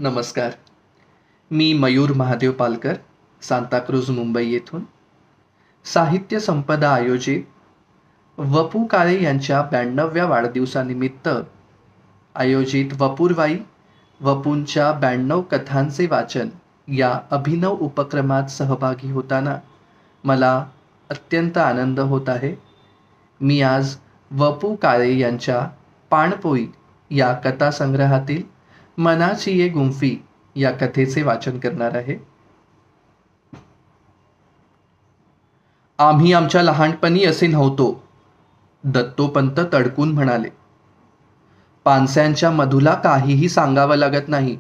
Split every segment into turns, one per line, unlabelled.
नमस्कार. मी मयूर महादेव पालकर, सांताक्रूझ मुंबई येथून. साहित्य संपदा आयोजित वपू काळे यांच्या 92व्या वाढदिवसानिमित्त आयोजित वपूरवाई वपूंच्या 92 कथांचे वाचन या अभिनव उपक्रमात सहभागी होताना मला अत्यंत आनंद होत आहे. मी आज वपू काळे यांच्या पाणपोई या कथासंग्रहातील मनाची ये गुंफी या कथेचे वाचन करणार आहे. आम्ही आमच्या लहानपणी असे नव्हतो, दत्तोपंत तडकून म्हणाले. पानस्यांच्या मधूला काहीही सांगावं लागत नाही.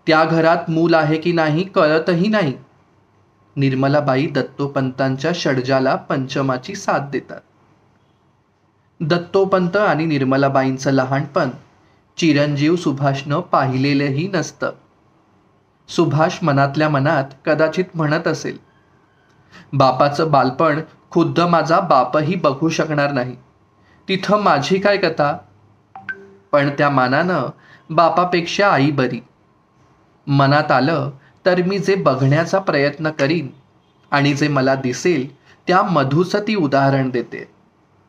त्या घरात मूल आहे की नाही कळतही नाही. निर्मलाबाई दत्तोपंतांच्या षड्जाला पंचमाची साथ देतात. दत्तोपंत आणि निर्मलाबाईंचं लहानपण चिरंजीव सुभाषनं पाहिलेलंही नसतं. सुभाष मनातल्या मनात कदाचित म्हणत असेल, बापाचं बालपण खुद्द माझा बापही बघू शकणार नाही, तिथं माझी काय कथा. पण त्या मानानं बापापेक्षा आई बरी. मनात आलं तर मी जे बघण्याचा प्रयत्न करीन आणि जे मला दिसेल त्या मधूचं ती उदाहरण देते.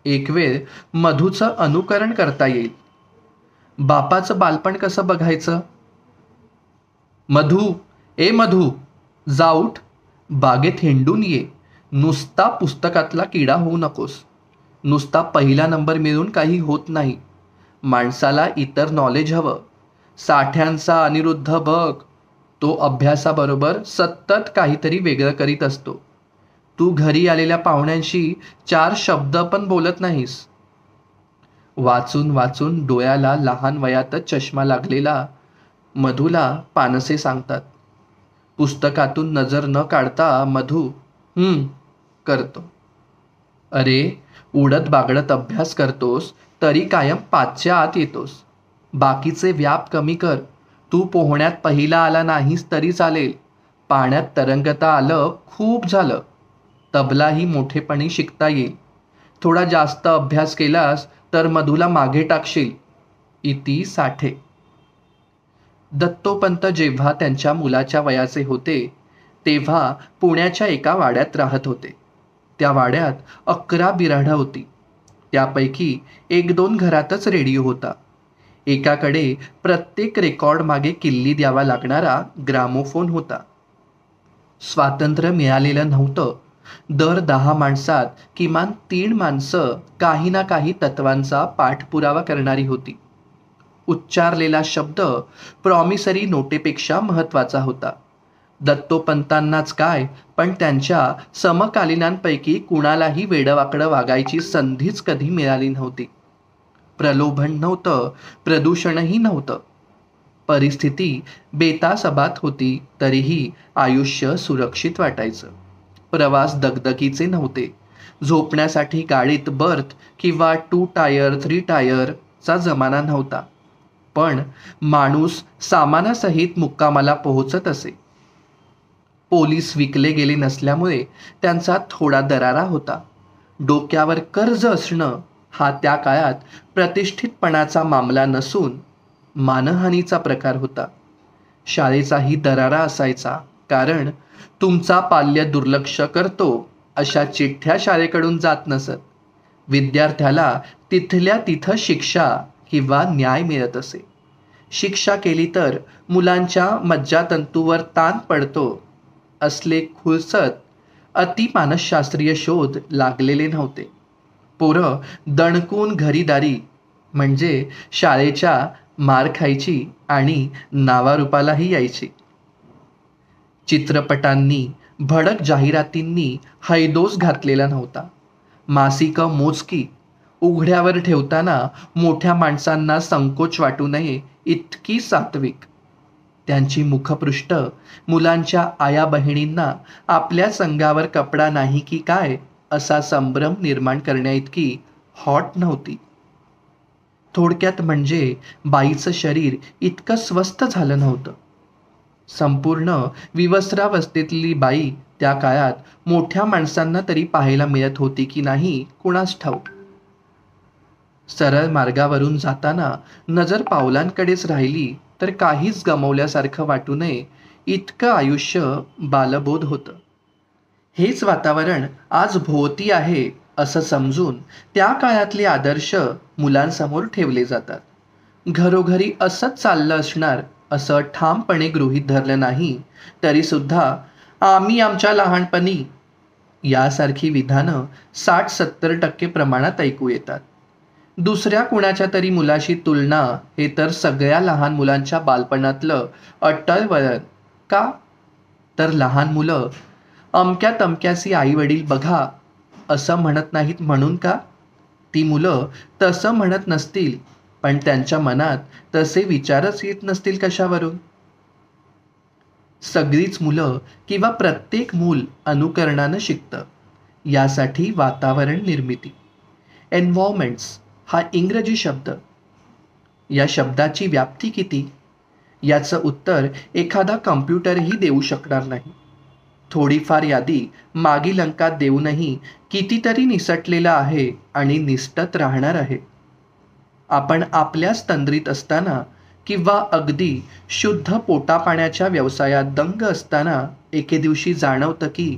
एक वेळ मधूचं अनुकरण करता येईल. बापाचं बालपण कसं बघायचं? मधू, ए मधू, जा उठ, बागेत हिंडून ये. नुसता पुस्तकातला किडा होऊ नकोस. नुसता पहिला नंबर मिळून काही होत नाही. माणसाला इतर नॉलेज हवं. साठ्यांचा अनिरुद्ध बघ, तो अभ्यासाबरोबर सतत काहीतरी वेगळं करीत असतो. तू घरी आलेल्या पाहुण्यांशी 4 शब्द पण बोलत नाहीस. वाचून वाचून डोळ्याला लहान वयातच चष्मा लागलेला मधूला पानसे सांगतात. पुस्तकातून नजर न काढता मधू करतो. अरे, उडत बागडत अभ्यास करतोस तरी कायम 5च्या आत येतोस. बाकीचे व्याप कमी कर. तू पोहण्यात पहिला आला नाहीस तरी चालेल. पाण्यात तरंगता आलं खूप झालं. तबलाही मोठेपणी शिकता येईल. थोडा जास्त अभ्यास केलास तर मधूला मागे टाकशील. इति साठे. दत्तोपंत जेव्हा त्यांच्या मुलाच्या वयाचे होते तेव्हा पुण्याच्या एका वाड्यात राहत होते. त्या वाड्यात 11 बिऱ्हाडं होती. त्यापैकी 1-2 घरातच रेडिओ होता. एकाकडे प्रत्येक रेकॉर्ड मागे किल्ली द्यावा लागणारा ग्रामोफोन होता. स्वातंत्र्य मिळालेलं नव्हतं. दर 10 माणसात किमान 3 माणसं काही ना काही तत्वांचा पाठपुरावा करणारी होती. उच्चारलेला शब्द प्रॉमिसरी नोटेपेक्षा महत्त्वाचा होता. दत्तोपंतांनाच काय, पण त्यांच्या समकालीनांपैकी कुणालाही वेडवाकडं वागायची संधीच कधी मिळाली नव्हती. प्रलोभन नव्हतं, प्रदूषणही नव्हतं. परिस्थिती बेतासबात होती तरीही आयुष्य सुरक्षित वाटायचं. प्रवास दगदगीचे नव्हते. झोपण्यासाठी गाडीत बर्थ किंवा 2 टायर 3 टायरचा जमाना नव्हता. पण माणूस सामानासहित मुक्कामाला पोहोचत असे. पोलीस विकले गेले नसल्यामुळे त्यांचा थोडा दरारा होता. डोक्यावर कर्ज असणं हा त्या काळात प्रतिष्ठितपणाचा मामला नसून मानहानीचा प्रकार होता. शाळेचाही दरारा असायचा, कारण तुमचा पाल्य दुर्लक्ष करतो अशा चिठ्ठ्या शाळेकडून जात नसत. विद्यार्थ्याला तिथल्या तिथं शिक्षा किंवा न्याय मिळत असे. शिक्षा केली तर मुलांच्या मज्जातंतूवर ताण पडतो असले खुळसत अतिमानसशास्त्रीय शोध लागलेले नव्हते. पोरं दणकून घरीदारी म्हणजे शाळेच्या मार खायची आणि नावारूपालाही यायची. चित्रपटांनी भडक जाहिरातींनी हैदोस घातलेला नव्हता. मासिकं मोजकी. उघड्यावर ठेवताना मोठ्या माणसांना संकोच वाटू नये इतकी सात्विक. त्यांची मुखपृष्ठ मुलांच्या आया बहिणींना आपल्या संगावर कपडा नाही की काय असा संभ्रम निर्माण करण्याइतकी हॉट नव्हती. थोडक्यात म्हणजे बाईचं शरीर इतकं स्वस्थ झालं नव्हतं. संपूर्ण विवस्त्रावस्थेतली बाई त्या काळात मोठ्या माणसांना तरी पाहायला मिळत होती की नाही कुणास ठाऊक. सरळ मार्गावरून जाताना नजर पावलांकडेच राहिली तर काहीच गमावल्यासारखं वाटू नये इतकं आयुष्य बालबोध होतं. हेच वातावरण आज भोवती आहे असं समजून त्या काळातले आदर्श मुलांसमोर ठेवले जातात. घरोघरी असंच चाललं असणार असं ठामपणे गृहीत धरलं नाही तरी सुद्धा आम्ही आमच्या लहानपणी यासारखी विधानं 60-70% प्रमाणात ऐकू येतात. दुसऱ्या कुणाच्या तरी मुलाशी तुलना हे तर सगळ्या लहान मुलांच्या बालपणातलं अट्टल वळण. का? तर लहान मुलं अमक्या तमक्याचे आई वडील बघा असं म्हणत नाहीत म्हणून का? ती मुलं तसं म्हणत नसतील पण त्यांच्या मनात तसे विचारच येत नसतील कशावरून? सगळीच मुलं किंवा प्रत्येक मूल अनुकरणानं शिकतं. यासाठी वातावरण निर्मिती, एन्व्हायरमेंट्स हा इंग्रजी शब्द. या शब्दाची व्याप्ती किती? याचं उत्तर एखादा कम्प्युटरही देऊ शकणार नाही. थोडीफार यादी मागील अंकात देऊनही कितीतरी निसटलेलं आहे आणि निसटत राहणार आहे. आपण आपल्याच तंद्रीत असताना किंवा अगदी शुद्ध पोटापाण्याच्या व्यवसायात दंग असताना एके दिवशी जाणवतं की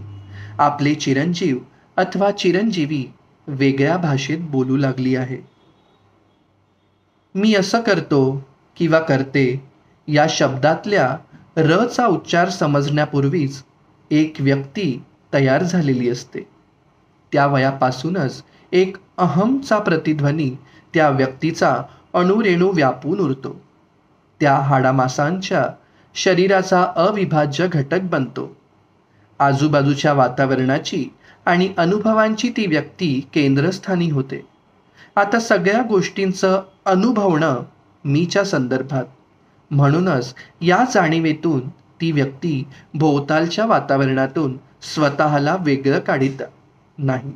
आपले चिरंजीव अथवा चिरंजीवी वेगळ्या भाषेत बोलू लागली आहे. मी असं करतो किंवा करते या शब्दातल्या रचा उच्चार समजण्यापूर्वीच एक व्यक्ती तयार झालेली असते. त्या वयापासूनच एक अहमचा प्रतिध्वनी त्या व्यक्तीचा अणुरेणू व्यापून उरतो. त्या हाडामासांच्या शरीराचा अविभाज्य घटक बनतो. आजूबाजूच्या वातावरणाची आणि अनुभवांची ती व्यक्ती केंद्रस्थानी होते. आता सगळ्या गोष्टींचं अनुभवणं मीच्या संदर्भात. म्हणूनच या जाणीवेतून ती व्यक्ती भोवतालच्या वातावरणातून स्वतःला वेगळं काढीत नाही.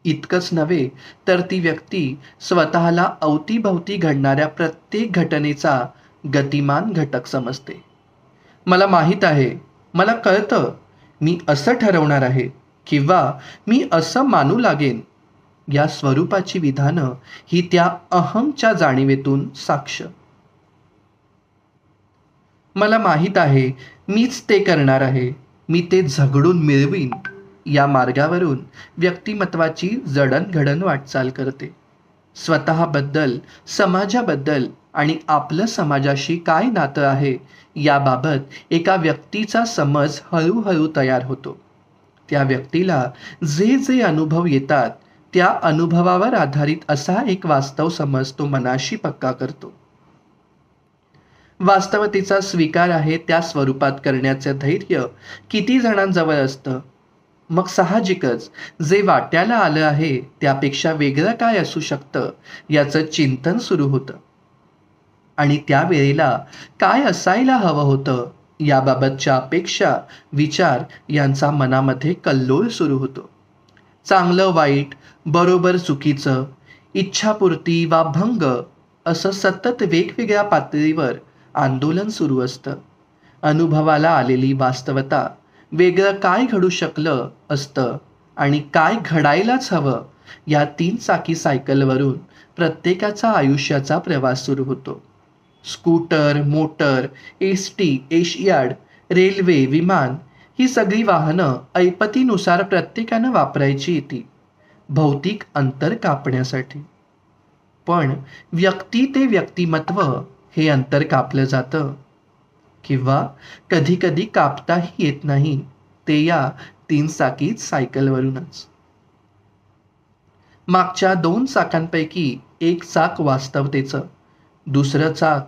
इतकंच नव्हे तर ती व्यक्ती स्वतःला अवतीभवती घडणाऱ्या प्रत्येक घटनेचा गतिमान घटक समजते. मला माहीत आहे, मला कळतं, मी असं ठरवणार आहे किंवा मी असं मानू लागेन या स्वरूपाची विधानं ही त्या अहमच्या जाणीवेतून साक्ष. मला माहीत आहे, मीच ते करणार आहे, मी ते झगडून मिळवीन या मार्गावरून व्यक्तिमत्वाची जडणघडण वाटचाल करते. स्वतःबद्दल, समाजाबद्दल आणि आपलं समाजाशी काय नातं आहे याबाबत एका व्यक्तीचा समज हळूहळू तयार होतो. त्या व्यक्तीला जे जे अनुभव येतात त्या अनुभवावर आधारित असा एक वास्तव समज तो मनाशी पक्का करतो. वास्तवतेचा स्वीकार आहे त्या स्वरूपात करण्याचे धैर्य किती जणांजवळ असतं? मग साहजिकच जे वाट्याला आलं आहे त्यापेक्षा वेगळं काय असू शकतं याचं चिंतन सुरू होतं. आणि त्यावेळेला काय असायला हवं होतं याबाबतच्या अपेक्षा, विचार यांचा मनामध्ये कल्लोळ सुरू होतो. चांगलं वाईट, बरोबर चुकीचं, इच्छापूर्ती वा भंग असं सतत वेगवेगळ्या पातळीवर आंदोलन सुरू असतं. अनुभवाला आलेली वास्तवता, वेगळं काय घडू शकलं असतं आणि काय घडायलाच हवं या 3 चाकी सायकलवरून प्रत्येकाचा आयुष्याचा प्रवास सुरू होतो. Scooter, motor, ST, Asiad, railway, विमान ही सगळी वाहनं ऐपतीनुसार प्रत्येकानं वापरायची येते भौतिक अंतर कापण्यासाठी. पण व्यक्ती ते व्यक्तिमत्व हे अंतर कापलं जातं किंवा कधी कधी कापताही येत नाही, ते या 3 चाकी सायकलवरूनच. मागच्या 2 चाकांपैकी एक चाक वास्तवतेचं, दुसरं चाक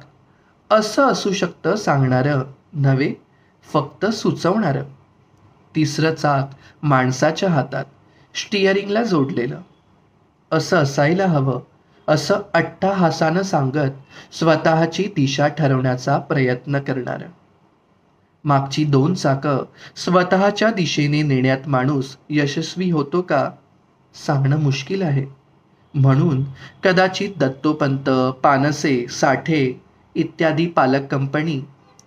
असं असू शकतं सांगणारं नव्हे, फक्त सुचवणारं. तिसरं चाक माणसाच्या हातात स्टिअरिंगला जोडलेलं. असं असायला हवं असं अट्टहासानं सांगत स्वतःची दिशा ठरवण्याचा प्रयत्न करणारं. मागची 2 चाकं स्वतःच्या दिशेने नेण्यात माणूस यशस्वी होतो का सांगणं मुश्किल आहे. म्हणून कदाचित दत्तोपंत, पानसे, साठे इत्यादी पालक कंपनी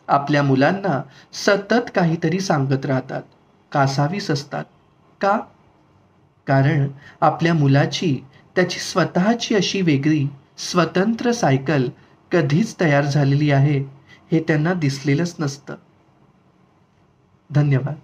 आपल्या मुलांना सतत काहीतरी सांगत राहतात, कासावीस असतात. का? कारण आपल्या मुलाची त्याची स्वतःची अशी वेगळी स्वतंत्र सायकल कधीच तयार झालेली आहे हे त्यांना दिसलेलंच नसतं. धन्यवाद.